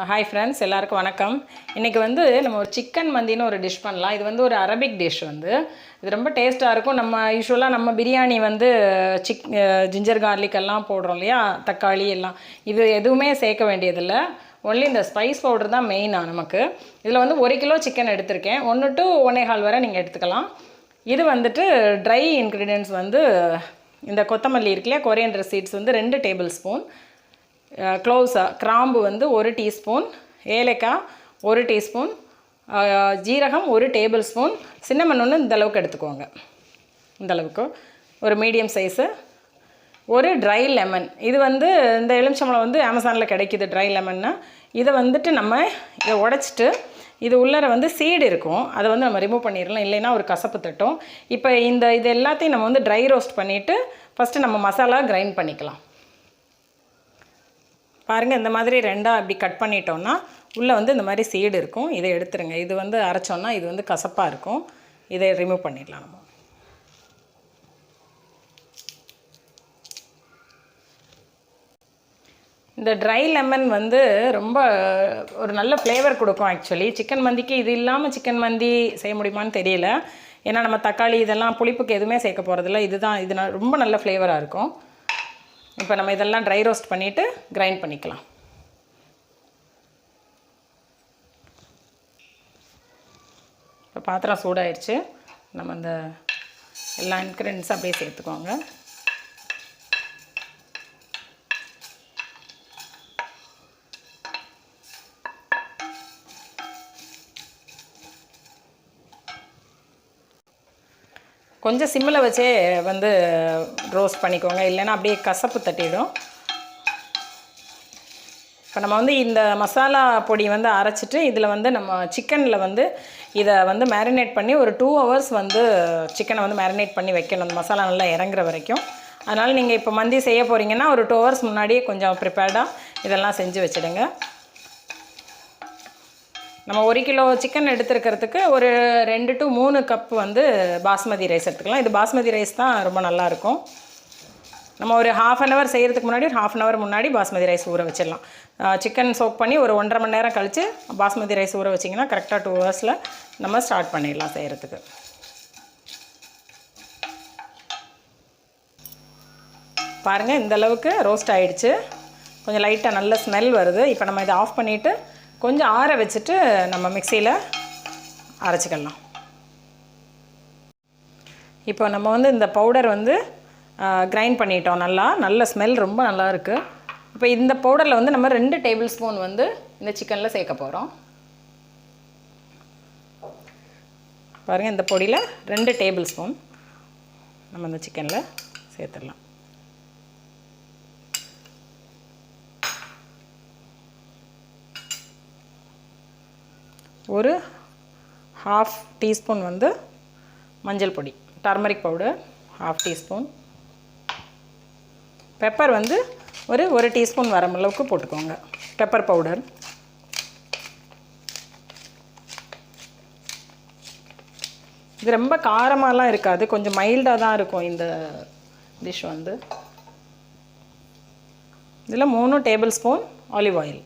Hi friends, எல்லாருக்கும் வணக்கம். இன்றைக்கி வந்து நம்ம ஒரு சிக்கன் மந்தின்னு ஒரு டிஷ் பண்ணலாம். இது வந்து ஒரு அரபிக் டிஷ் இது ரொம்ப டேஸ்ட்டாக இருக்கும். நம்ம யூஸ்வலாக நம்ம பிரியாணி வந்து ஜிஞ்சர் கார்லிக் எல்லாம் போடுறோம் இல்லையா, தக்காளி எல்லாம். இது எதுவுமே சேர்க்க வேண்டியதில்லை. ஒன்லி இந்த ஸ்பைஸ் பவுடர் தான் மெயினாக நமக்கு. இதில் வந்து 1 கிலோ சிக்கன் எடுத்திருக்கேன். 1 to 1.25 வரை நீங்கள் எடுத்துக்கலாம். இது வந்துட்டு ட்ரை இன்க்ரீடியன்ட்ஸ் வந்து இந்த கொத்தமல்லி இருக்கு இல்லையா, கொரியண்டர் சீட்ஸ் வந்து 2 டேபிள் ஸ்பூன், கிராம்பு வந்து 1 டீஸ்பூன், ஏலக்காய் 1 டீஸ்பூன், ஜீரகம் 1 டேபிள் ஸ்பூன், சின்னமன் ஒன்று இந்த அளவுக்கு எடுத்துக்கோங்க. இந்த அளவுக்கு ஒரு மீடியம் சைஸு, ஒரு ட்ரை லெமன். இது வந்து இந்த எலுமிச்சம்பழம் வந்து அமேசானில் கிடைக்கிது ட்ரை லெமன்னு. இதை வந்துட்டு நம்ம இதை உடச்சிட்டு இது உள்ளர வந்து சீடு இருக்கும், அதை வந்து நம்ம ரிமூவ் பண்ணிடலாம், இல்லைன்னா ஒரு கசப்பு தட்டும். இப்போ இது எல்லாத்தையும் நம்ம வந்து ட்ரை ரோஸ்ட் பண்ணிவிட்டு ஃபஸ்ட்டு நம்ம மசாலா கிரைண்ட் பண்ணிக்கலாம். பாருங்கள், இந்த மாதிரி ரெண்டாக இப்படி கட் பண்ணிட்டோன்னா உள்ளே வந்து இந்த மாதிரி சீடு இருக்கும். இதை எடுத்துருங்க. இது வந்து அரைச்சோன்னா இது வந்து கசப்பாக இருக்கும். இதை ரிமூவ் பண்ணிடலாம் நம்ம. இந்த ட்ரை லெமன் வந்து ரொம்ப ஒரு நல்ல ஃப்ளேவர் கொடுக்கும். ஆக்சுவலி சிக்கன் மந்திக்கு இது இல்லாமல் சிக்கன் மந்தி செய்ய முடியுமான்னு தெரியல. ஏன்னா நம்ம தக்காளி இதெல்லாம் புளிப்புக்கு எதுவுமே சேர்க்க போகிறதில்ல. இது ரொம்ப நல்ல ஃப்ளேவராக இருக்கும். இப்போ நம்ம இதெல்லாம் ட்ரை ரோஸ்ட் பண்ணிவிட்டு கிரைண்ட் பண்ணிக்கலாம். இப்போ பாத்திரம் சூடாயிடுச்சு. நம்ம இந்த எல்லா இன்க்ரீடியன்ஸும் அப்படியே சேர்த்துக்கோங்க. கொஞ்சம் சிம்மில் வச்சே வந்து ரோஸ்ட் பண்ணிக்கோங்க, இல்லைன்னா அப்படியே கசப்பு தட்டிடும். இப்போ நம்ம வந்து இந்த மசாலா பொடி வந்து அரைச்சிட்டு இதில் வந்து நம்ம சிக்கனில் வந்து இதை வந்து மேரினேட் பண்ணி ஒரு 2 hours வந்து சிக்கனை வந்து மேரினேட் பண்ணி வைக்கணும், அந்த மசாலா நல்லா இறங்குற வரைக்கும். அதனால் நீங்கள் இப்போ மந்தி செய்ய போகிறீங்கன்னா ஒரு 2 hours முன்னாடியே கொஞ்சம் ப்ரிப்பேர்டாக இதெல்லாம் செஞ்சு வச்சுடுங்க. நம்ம 1 கிலோ சிக்கன் எடுத்துருக்கிறதுக்கு ஒரு 2 to 3 கப் வந்து பாஸ்மதி ரைஸ் எடுத்துக்கலாம். இது பாஸ்மதி ரைஸ் தான் ரொம்ப நல்லாயிருக்கும். நம்ம ஒரு 1/2 hour செய்கிறதுக்கு முன்னாடி ஒரு 1/2 hour முன்னாடி பாஸ்மதி ரைஸ் ஊற வச்சிடலாம். சிக்கன் சோக் பண்ணி ஒரு 1.5 மணி நேரம் கழித்து பாஸ்மதி ரைஸ் ஊற வச்சிங்கன்னா கரெக்டாக 2 hours நம்ம ஸ்டார்ட் பண்ணிடலாம் செய்கிறதுக்கு. பாருங்கள், இந்தளவுக்கு ரோஸ்ட் ஆகிடுச்சு. கொஞ்சம் லைட்டாக நல்ல ஸ்மெல் வருது. இப்போ நம்ம இதை ஆஃப் பண்ணிவிட்டு கொஞ்சம் ஆற வச்சுட்டு நம்ம மிக்சியில் அரைச்சிக்கலாம். இப்போ நம்ம வந்து இந்த பவுடர் வந்து கிரைண்ட் பண்ணிட்டோம். நல்ல ஸ்மெல் ரொம்ப நல்லா இருக்குது. இப்போ இந்த பவுடரில் வந்து நம்ம 2 டேபிள் ஸ்பூன் வந்து இந்த சிக்கனில் சேர்க்க போகிறோம். பாருங்கள், இந்த பொடியில் 2 டேபிள் ஸ்பூன் நம்ம இந்த சிக்கனில் சேர்த்துடலாம். ஒரு 1/2 டீஸ்பூன் வந்து மஞ்சள் பொடி, டர்மரிக் பவுடர் 1/2 டீஸ்பூன், பெப்பர் வந்து ஒரு 1 டீஸ்பூன் வர அளவுக்கு போட்டுக்கோங்க, பெப்பர் பவுடர். இது ரொம்ப காரமாலாம் இருக்காது, கொஞ்சம் மைல்டாக தான் இருக்கும் இந்த டிஷ் வந்து. இதில் 3 table spoon olive oil,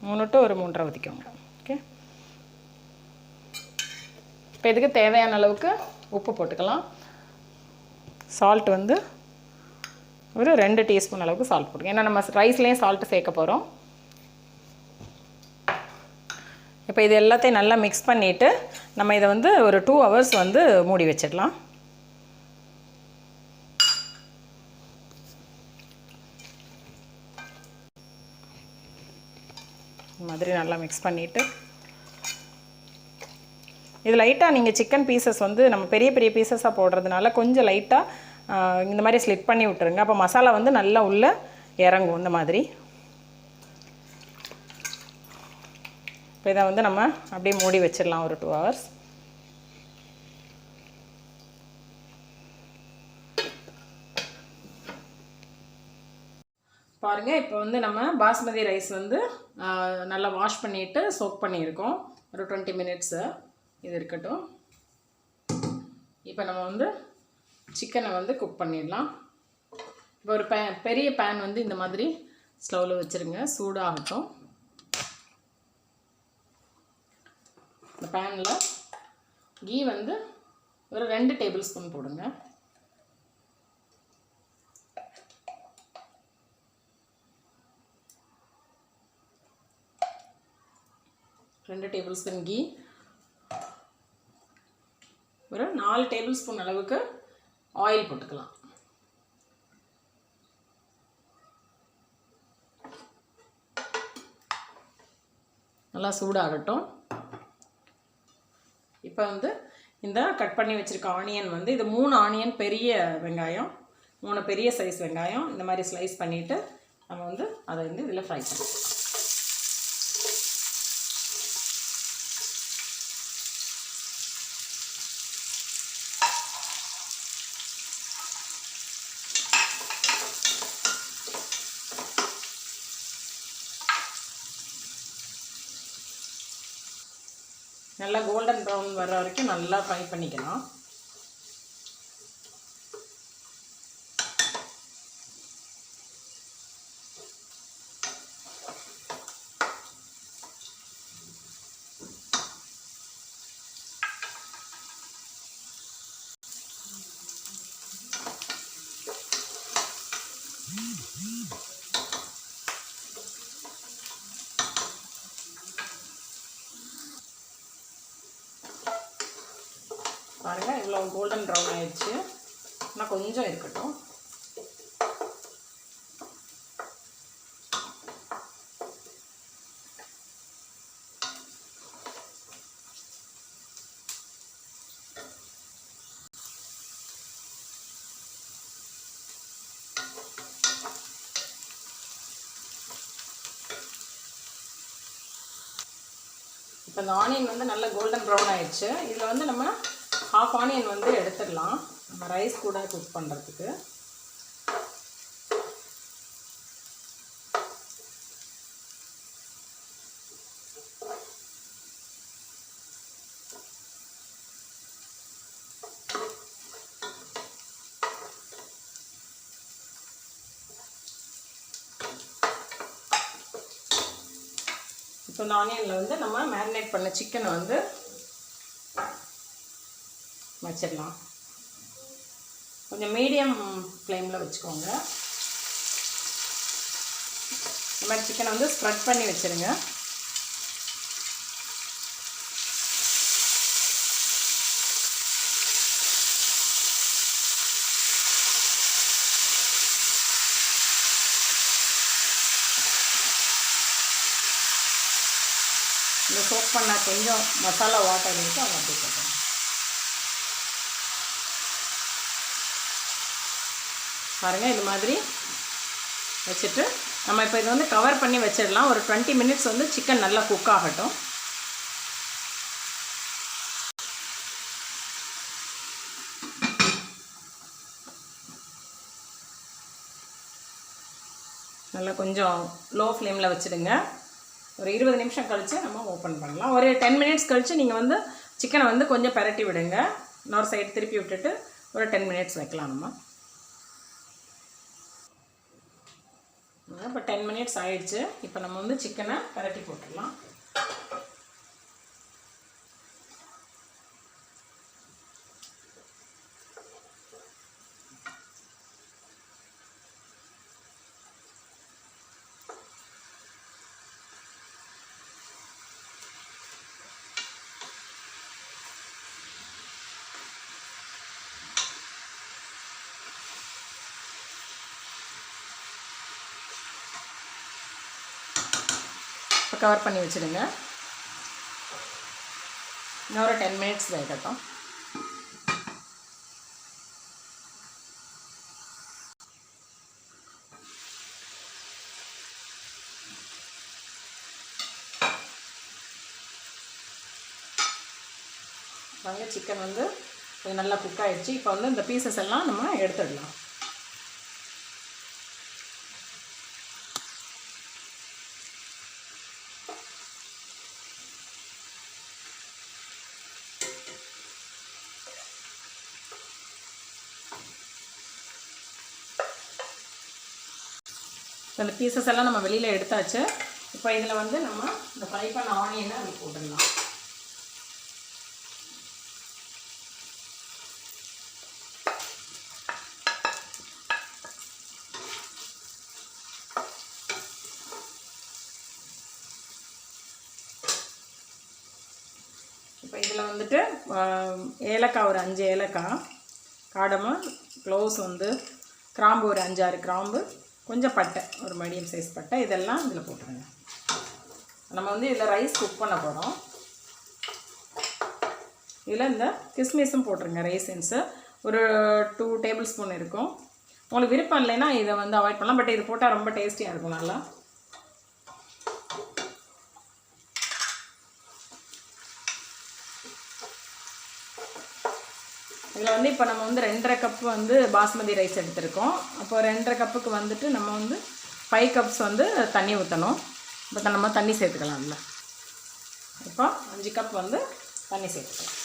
3 to 3.5 ஊற்றிக்கோங்க. ஓகே, இப்போ இதுக்கு தேவையான அளவுக்கு உப்பு போட்டுக்கலாம். சால்ட் வந்து ஒரு 2 டீஸ்பூன் அளவுக்கு சால்ட் போட்டுக்கோங்க, ஏன்னா நம்ம ரைஸ்லேயும் சால்ட்டு சேர்க்க போகிறோம். இப்போ இது எல்லாத்தையும் நல்லா மிக்ஸ் பண்ணிவிட்டு நம்ம இதை வந்து ஒரு 2 hours வந்து மூடி வச்சிடலாம். மாதிரி நல்லா மிக்ஸ் பண்ணிவிட்டு இது லைட்டாக நீங்கள் சிக்கன் பீசஸ் வந்து நம்ம பெரிய பெரிய பீசஸாக போடுறதுனால கொஞ்சம் லைட்டாக இந்த மாதிரி ஸ்லிப் பண்ணி விட்டுருங்க. அப்போ மசாலா வந்து நல்லா உள்ளே இறங்கும் இந்த மாதிரி. இப்போ இதை வந்து நம்ம அப்படியே மூடி வச்சிடலாம் ஒரு 2 hours. பாருங்கள், இப்போ வந்து நம்ம பாஸ்மதி ரைஸ் வந்து நல்லா வாஷ் பண்ணிவிட்டு சோக் பண்ணியிருக்கோம் ஒரு 20 minutes. இது இருக்கட்டும். இப்போ நம்ம வந்து சிக்கனை வந்து குக் பண்ணிடலாம். இப்போ ஒரு பெரிய பேன் வந்து இந்த மாதிரி ஸ்டவ்வில் வச்சுருங்க, சூடாகட்டும். இந்த பேனில் கீ வந்து ஒரு 2 டேபிள் ஸ்பூன் போடுங்க. ரெண்டு டேபிள் ஸ்பூன் கீ, ஒரு 4 டேபிள் ஸ்பூன் அளவுக்கு ஆயில் போட்டுக்கலாம். நல்லா சூடாகட்டும். இப்போ வந்து இந்த கட் பண்ணி வச்சுருக்க ஆனியன் வந்து இது 3 ஆனியன், பெரிய வெங்காயம், 3 பெரிய சைஸ் வெங்காயம் இந்த மாதிரி ஸ்லைஸ் பண்ணிவிட்டு நம்ம வந்து அதை வந்து இதில் ஃப்ரை பண்ணிக்கலாம். நல்லா கோல்டன் ப்ரௌன் வர வரைக்கும் நல்லா ஃப்ரை பண்ணிக்கலாம். பாருங்கள், இவ்வளோ கோல்டன் ப்ரௌன் ஆயிடுச்சு. ஆனால் கொஞ்சம் இருக்கட்டும். இப்போ இந்த ஆனியன் வந்து நல்ல கோல்டன் ப்ரௌன் ஆயிடுச்சு. இதில் வந்து நம்ம ஹாஃப் ஆனியன் வந்து எடுத்துடலாம் நம்ம ரைஸ் கூட குக் பண்ணுறதுக்கு. இப்போ இந்த ஆனியனில் வந்து நம்ம மேரினேட் பண்ண சிக்கனை வந்து வச்சிடலாம். கொஞ்சம் மீடியம் ஃப்ளேமில் வச்சுக்கோங்க. இந்த மாதிரி சிக்கனை வந்து ஸ்ப்ரெட் பண்ணி வச்சுருங்க. இந்த சோக் பண்ண கொஞ்சம் மசாலா வாட்டர் இருக்குது, அதை அப்படி போட்டோம். பாருங்கள், இது மாதிரி வச்சுட்டு நம்ம இப்போ இதை வந்து கவர் பண்ணி வச்சிடலாம். ஒரு 20 மினிட்ஸ் வந்து சிக்கன் நல்லா குக் ஆகட்டும். நல்லா கொஞ்சம் லோ ஃப்ளேமில் வச்சுடுங்க. ஒரு 20 நிமிஷம் கழித்து நம்ம ஓப்பன் பண்ணலாம். ஒரு 10 மினிட்ஸ் கழித்து நீங்கள் வந்து சிக்கனை வந்து கொஞ்சம் பரட்டி விடுங்க. இன்னொரு சைடு திருப்பி விட்டுட்டு ஒரு 10 மினிட்ஸ் வைக்கலாம் நம்ம. இப்போ 10 மினிட்ஸ் ஆயிடுச்சு. இப்போ நம்ம வந்து சிக்கனை பரட்டி போட்டுடலாம். இப்போ கவர் பண்ணி வச்சுடுங்க. இன்னொரு 10 மினிட்ஸ் வேகட்டும். வாங்க, சிக்கன் வந்து கொஞ்சம் நல்லா குக் ஆகிடுச்சு. இப்போ வந்து இந்த பீசஸ் எல்லாம் நம்ம எடுத்துடலாம். அந்த பீசஸ் எல்லாம் நம்ம வெளியில் எடுத்தாச்சு. இப்போ இதில் வந்து நம்ம இந்த ஃப்ரை பண்ண ஆனியனை அது போட்டுடலாம். இப்போ இதில் வந்துட்டு ஏலக்காய் ஒரு 5 ஏலக்காய், காடமம், க்ளோவ்ஸ் வந்து கிராம்பு ஒரு 5-6 கிராம்பு, கொஞ்சம் பட்டை ஒரு மீடியம் சைஸ் பட்டை, இதெல்லாம் இதில் போட்டுருங்க. நம்ம வந்து இதில் ரைஸ் குக் பண்ண போகிறோம். இதில் இந்த கிஸ்மிஸும் போட்டுருங்க, ரைசின்ஸு ஒரு 2 டேபிள் ஸ்பூன் இருக்கும். உங்களுக்கு விருப்பம் இல்லைன்னா இதை வந்து அவாய்ட் பண்ணலாம், பட் இது போட்டால் ரொம்ப டேஸ்டியாக இருக்கும் நல்லா. இதில் வந்து இப்போ நம்ம வந்து 2.5 கப்பு வந்து பாஸ்மதி ரைஸ் எடுத்திருக்கோம். அப்போ 2.5 கப்புக்கு வந்துட்டு நம்ம வந்து 5 கப்ஸ் வந்து தண்ணி ஊற்றணும். இப்போ நம்ம தண்ணி சேர்த்துக்கலாம். இல்லை இப்போ 5 கப் வந்து தண்ணி சேர்த்துக்கலாம்.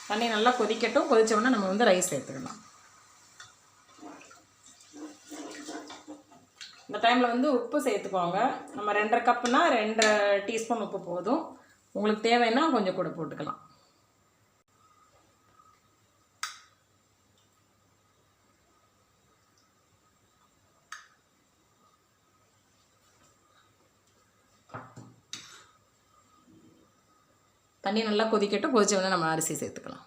தண்ணி நல்லா கொதிக்கட்டும். கொதித்தோடனே நம்ம வந்து ரைஸ் சேர்த்துக்கலாம். இந்த டைமில் வந்து உப்பு சேர்த்துக்கோங்க. நம்ம 2.5 கப்புனா 2 டீஸ்பூன் உப்பு போதும். உங்களுக்கு தேவைன்னா கொஞ்சம் கூட போட்டுக்கலாம். தண்ணி நல்லா கொதிக்கட்டும். கொதிச்சோடனே நம்ம அரிசி சேர்த்துக்கலாம்.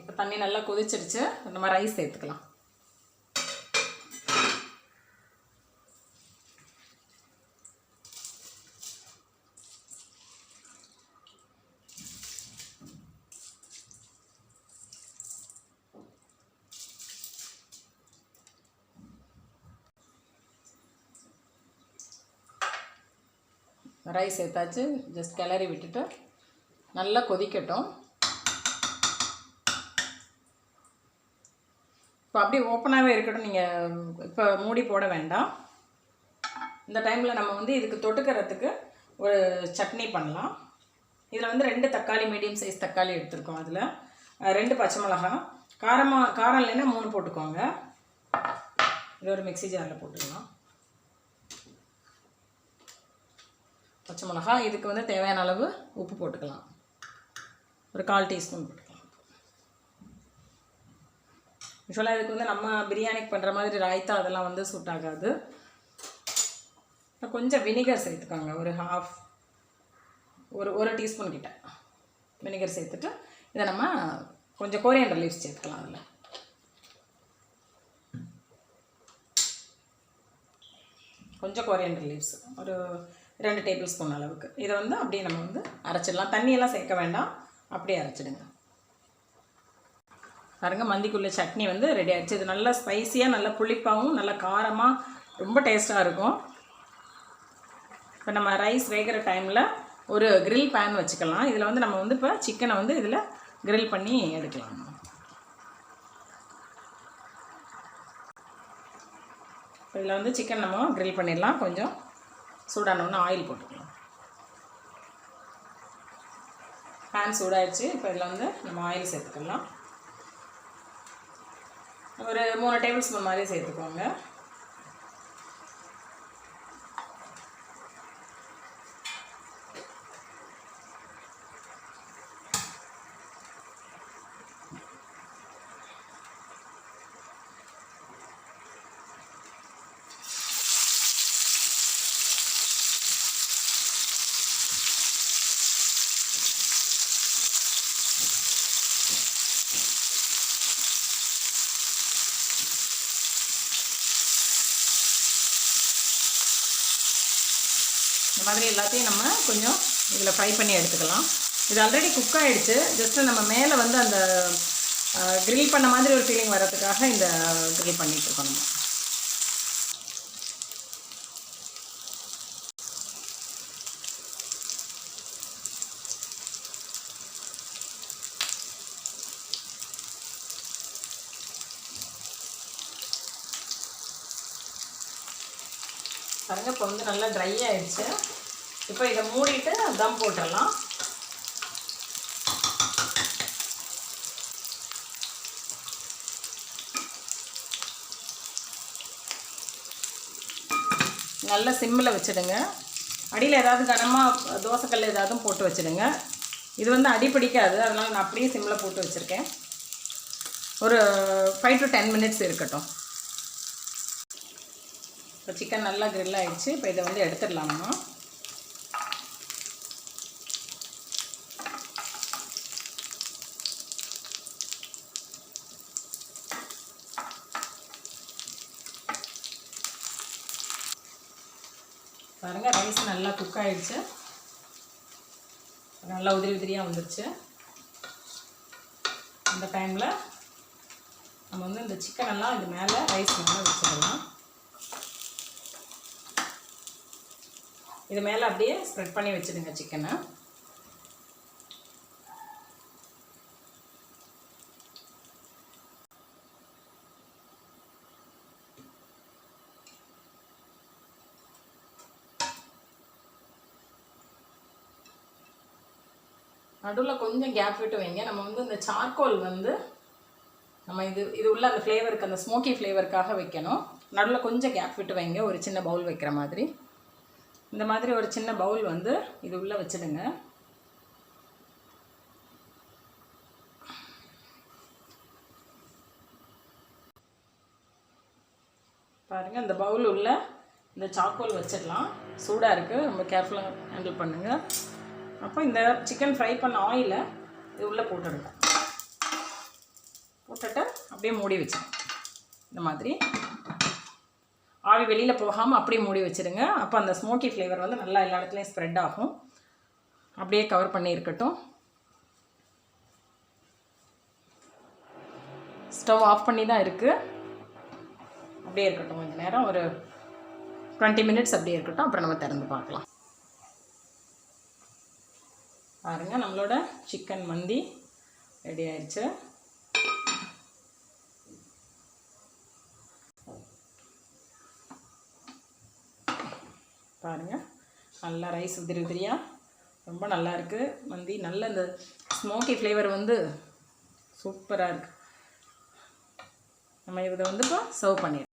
இப்போ தண்ணி நல்லா கொதிச்சிடுச்சு. நம்ம ரைஸ் சேர்த்துக்கலாம். ரைஸ் சேர்த்தாச்சு. ஜஸ்ட் கிளறி விட்டுட்டு நல்லா கொதிக்கட்டும். இப்போ அப்படியே ஓப்பனாகவே இருக்கட்டும். நீங்கள் இப்போ மூடி போட வேண்டாம். இந்த டைமில் நம்ம வந்து இதுக்கு தொட்டுக்கிறதுக்கு ஒரு சட்னி பண்ணலாம். இதில் வந்து 2 தக்காளி, மீடியம் சைஸ் தக்காளி எடுத்துருக்கோம். அதில் 2 பச்சை மிளகாய், காரம் இல்லைன்னா 3 போட்டுக்கோங்க. இது ஒரு மிக்ஸி ஜாரில் போட்டுக்கலாம். பச்சை மிளகாய், இதுக்கு வந்து தேவையான அளவு உப்பு போட்டுக்கலாம். ஒரு 1/4 டீஸ்பூன் போட்டுக்கலாம். யூஸ்வலாக இதுக்கு வந்து நம்ம பிரியாணிக்கு பண்ணுற மாதிரி ராய்த்தா அதெல்லாம் வந்து சூட் ஆகாது. கொஞ்சம் வினிகர் சேர்த்துக்கோங்க. ஒரு டீஸ்பூன் கிட்ட வினிகர் சேர்த்துட்டு இதை நம்ம கொஞ்சம் கொரியண்டர் லீவ்ஸ் சேர்த்துக்கலாம். அதில் கொஞ்சம் கொரியண்டர் லீவ்ஸ் ஒரு 2 டேபிள் ஸ்பூன் அளவுக்கு. இதை வந்து அப்படியே நம்ம வந்து அரைச்சிடலாம். தண்ணியெல்லாம் சேர்க்க வேண்டாம், அப்படியே அரைச்சிடுங்க. பாருங்க, மந்திக்குள்ள சட்னி வந்து ரெடி ஆகிடுச்சு. இது நல்லா ஸ்பைஸியாக, நல்லா புளிப்பாகவும், நல்லா காரமாக, ரொம்ப டேஸ்ட்டாக இருக்கும். இப்போ நம்ம ரைஸ் வேகிற டைமில் ஒரு கிரில் பேன் வச்சுக்கலாம். இதில் வந்து நம்ம வந்து இப்போ சிக்கனை வந்து இதில் கிரில் பண்ணி எடுக்கலாம். இதில் வந்து சிக்கன் நம்ம கிரில் பண்ணிடலாம். கொஞ்சம் சூடானோன்னு ஆயில் போட்டுக்கலாம். பேன் சூடாகிடுச்சு. இப்போ இதில் வந்து நம்ம ஆயில் சேர்த்துக்கலாம். ஒரு 3 டேபிள் ஸ்பூன் மாதிரி சேர்த்துக்கோங்க. இந்த மாதிரி எல்லாத்தையும் நம்ம கொஞ்சம் இதில் ஃப்ரை பண்ணி எடுத்துக்கலாம். இது ஆல்ரெடி குக் ஆகிடுச்சு. ஜஸ்ட்டு நம்ம மேலே வந்து அந்த கிரில் பண்ண மாதிரி ஒரு ஃபீலிங் வர்றதுக்காக இந்த கிரில் பண்ணிகிட்ருக்கோம். நம்ம பாருங்க, இப்போ வந்து நல்லா ட்ரை ஆகிடுச்சு. இப்போ இதை மூடிட்டு தம் போட்டுடலாம். நல்ல சிம்மில் வச்சுடுங்க. அடியில் ஏதாவது கனமாக தோசைக்கல் ஏதாவது போட்டு வச்சுடுங்க. இது வந்து அடி பிடிக்காது, அதனால் நான் அப்படியே சிம்மில் போட்டு வச்சுருக்கேன். ஒரு 5 to 10 minutes இருக்கட்டும். இப்போ சிக்கன் நல்லா கிரில் ஆகிடுச்சு. இப்போ இதை வந்து எடுத்துடலாமா. பாருங்கள், ரைஸ் நல்லா குக் ஆகிடுச்சு. நல்லா உதிரி உதிரியாக வந்துருச்சு. இந்த டைமில் நம்ம வந்து இந்த சிக்கனெல்லாம் இது மேலே ரைஸ் மேலே வச்சிடலாம். இது மேலே அப்படியே ஸ்ப்ரெட் பண்ணி வச்சுடுங்க சிக்கனை. நடுவில் கொஞ்சம் கேப் விட்டு வைங்க. நம்ம வந்து இந்த சார்கோல் வந்து நம்ம இது உள்ள அந்த ஃப்ளேவருக்கு, அந்த ஸ்மோக்கி ஃப்ளேவருக்காக வைக்கணும். நடுவில் கொஞ்சம் கேப் விட்டு வைங்க, ஒரு சின்ன பவுல் வைக்கிற மாதிரி. இந்த மாதிரி ஒரு சின்ன பவுல் வந்து இது உள்ளே வச்சுடுங்க. பாருங்கள், இந்த பவுல் உள்ள இந்த சார்கோல் வச்சிடலாம். சூடாக இருக்குது, ரொம்ப கேர்ஃபுல்லாக ஹேண்டில் பண்ணுங்கள். அப்போ இந்த சிக்கன் ஃப்ரை பண்ண ஆயிலை இது உள்ளே போட்டுடுங்க. போட்டுட்டு அப்படியே மூடி வச்சுருங்க. இந்த மாதிரி ஆவி வெளியில் போகாமல் அப்படியே மூடி வச்சுருங்க. அப்போ அந்த ஸ்மோக்கி ஃப்ளேவர் வந்து நல்லா எல்லா இடத்துலையும் ஸ்ப்ரெட் ஆகும். அப்படியே கவர் பண்ணி இருக்கட்டும். ஸ்டவ் ஆஃப் பண்ணி தான் இருக்குது. அப்படியே இருக்கட்டும் கொஞ்சம் நேரம், ஒரு 20 minutes அப்படியே இருக்கட்டும். அப்புறம் நம்ம திறந்து பார்க்கலாம். பாருங்கள், நம்மளோட சிக்கன் மந்தி ரெடி ஆயிடுச்சு. பாருங்கள், நல்லா ரைஸ் உதிரி உதிரியாக ரொம்ப நல்லா இருக்குது மந்தி. நல்ல இந்த ஸ்மோக்கி ஃப்ளேவர் வந்து சூப்பராக இருக்குது. நம்ம இதை வந்து இப்போ சர்வ் பண்ணிடலாம்.